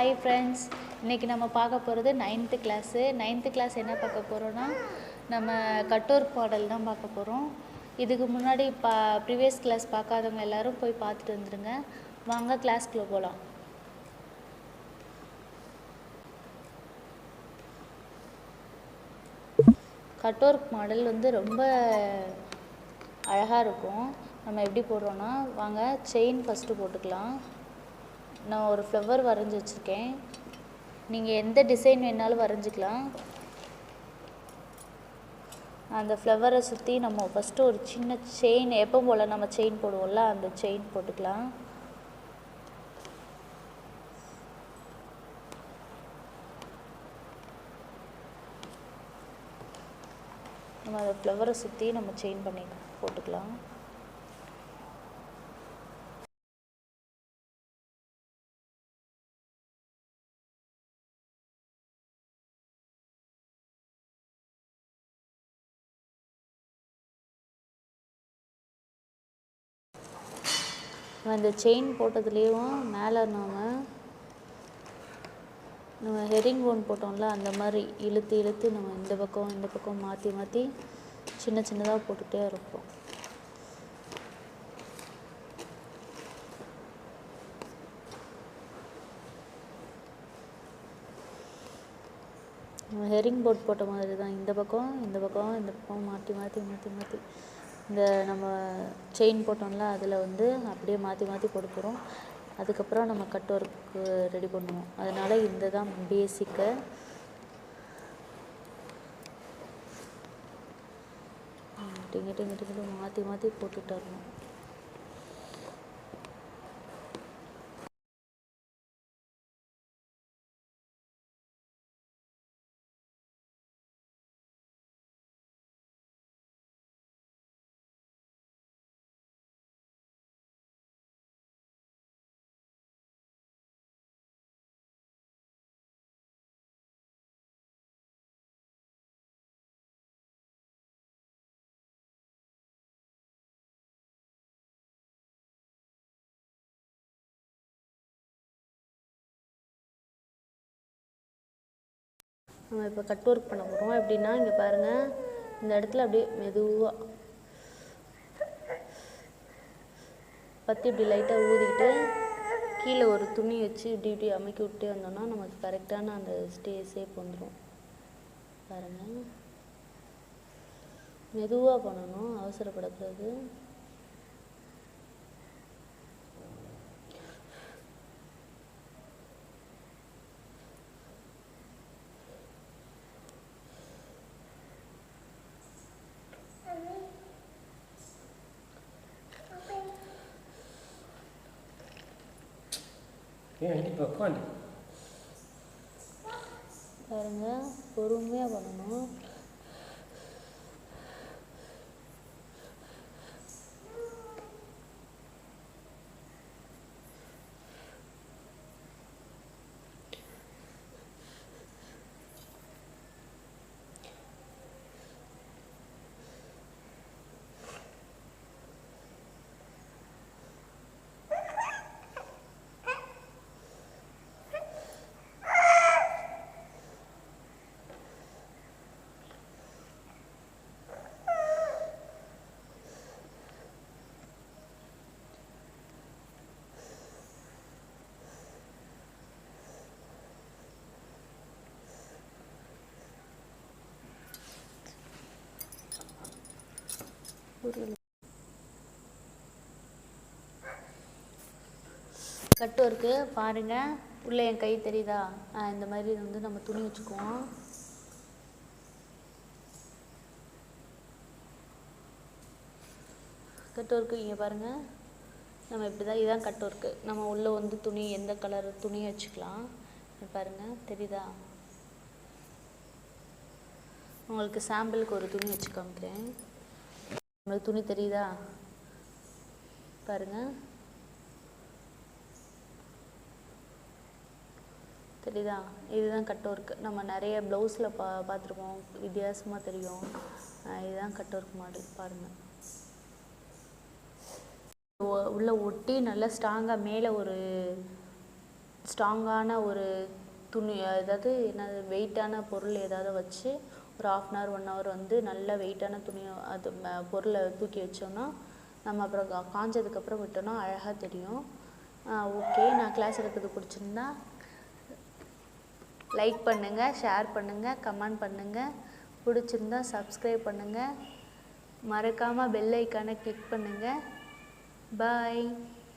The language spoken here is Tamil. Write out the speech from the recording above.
ஹாய் ஃப்ரெண்ட்ஸ், இன்றைக்கி நம்ம பார்க்க போகிறது 9th கிளாஸு. 9th கிளாஸ் என்ன பார்க்க போகிறோன்னா, நம்ம கட்டோர் மாடல் தான் பார்க்க போகிறோம். இதுக்கு முன்னாடி ப்ரீவியஸ் கிளாஸ் பார்க்காதவங்க எல்லோரும் போய் பார்த்துட்டு வந்துடுங்க. வாங்க கிளாஸ்க்குள்ளே போகலாம். கட்டோர் மாடல் ரொம்ப அழகாக இருக்கும். நம்ம எப்படி போடுறோன்னா, வாங்க செயின் ஃபஸ்ட்டு போட்டுக்கலாம். நான் ஒரு ஃப்ளவர் வரைஞ்சி வச்சுருக்கேன். நீங்கள் எந்த டிசைன் வேணாலும் வரைஞ்சிக்கலாம். அந்த ஃப்ளவரை சுற்றி நம்ம ஃபஸ்ட்டு ஒரு சின்ன செயின், எப்போ போல் நம்ம செயின் போடுவோம்ல, அந்த செயின் போட்டுக்கலாம். நம்ம அந்த ஃப்ளவரை சுற்றி நம்ம செயின் பண்ணி போட்டுக்கலாம். அந்த செயின் போட்டதுலேயும் மேலே நம்ம ஹெரிங் போன் போட்டோம்ல, அந்த மாதிரி இழுத்து இழுத்து நம்ம இந்த பக்கம் மாற்றி மாற்றி சின்ன சின்னதாக போட்டுகிட்டே இருப்போம். நம்ம ஹெரிங் போர்ட் போட்ட மாதிரி தான் இந்த பக்கம் மாற்றி மாற்றி இந்த நம்ம செயின் போட்டோம்ல, அதில் அப்படியே மாற்றி மாற்றி போட போகிறோம். அதுக்கப்புறம் நம்ம கட் ஒர்க்கு ரெடி பண்ணுவோம். அதனால் இந்த தான் பேசிக்கு. டிங்கு மாற்றி மாற்றி போட்டுட்டு வரணும். நம்ம இப்போ கட் ஒர்க் பண்ண போகிறோம். எப்படின்னா, இங்கே பாருங்கள், இந்த இடத்துல அப்படியே மெதுவாக பற்றி இப்படி லைட்டாக ஊதிக்கிட்டு கீழே ஒரு துணி வச்சு இப்படி அமைக்கி விட்டே வந்தோம்னா நமக்கு கரெக்டான அந்த ஷேப் வந்துடும். பாருங்கள், மெதுவாக பண்ணணும், அவசரப்படக்கூடாது. பாருங்க, பொறுமையாக பண்ணணும். கட் ஒர்க்கு பாருங்கள், உள்ளே என் கை தெரியுதா? இந்த மாதிரி நம்ம துணி வச்சுக்குவோம். கட் ஒர்க்கு இங்கே பாருங்கள், நம்ம இப்படி தான், இதுதான் கட் ஒர்க்கு. நம்ம உள்ளே துணி, எந்த கலர் துணி வச்சுக்கலாம். பாருங்கள், தெரியுதா? உங்களுக்கு சாம்பிளுக்கு ஒரு துணி வச்சு காமிக்கிறேன். உங்களுக்கு துணி தெரியுதா? பாருங்கள், தெரியுதா? இதுதான் கட் ஒர்க்கு. நம்ம நிறைய ப்ளவுஸில் பார்த்துருக்கோம், வித்தியாசமாக தெரியும். இதுதான் கட் ஒர்க் மாடல். பாருங்கள், உள்ளே ஒட்டி நல்லா ஸ்ட்ராங்காக மேலே ஒரு ஸ்ட்ராங்கான ஒரு துணி, அதாவது என்ன வெயிட்டான பொருள் ஏதாவது வச்சு ஒரு 1/2 hour 1 hour வந்து நல்ல வெயிட்டான துணியை அது பொருளை தூக்கி வச்சோன்னா நம்ம அப்புறம் காஞ்சதுக்கப்புறம் விட்டோன்னா அழகாக தெரியும். ஓகே, நான் கிளாஸ் எடுக்கிறது பிடிச்சிருந்தா லைக் பண்ணுங்கள், ஷேர் பண்ணுங்கள், கமெண்ட் பண்ணுங்கள். பிடிச்சிருந்தா சப்ஸ்கிரைப் பண்ணுங்கள். மறக்காமல் பெல் ஐக்கானை கிளிக் பண்ணுங்கள். பாய்.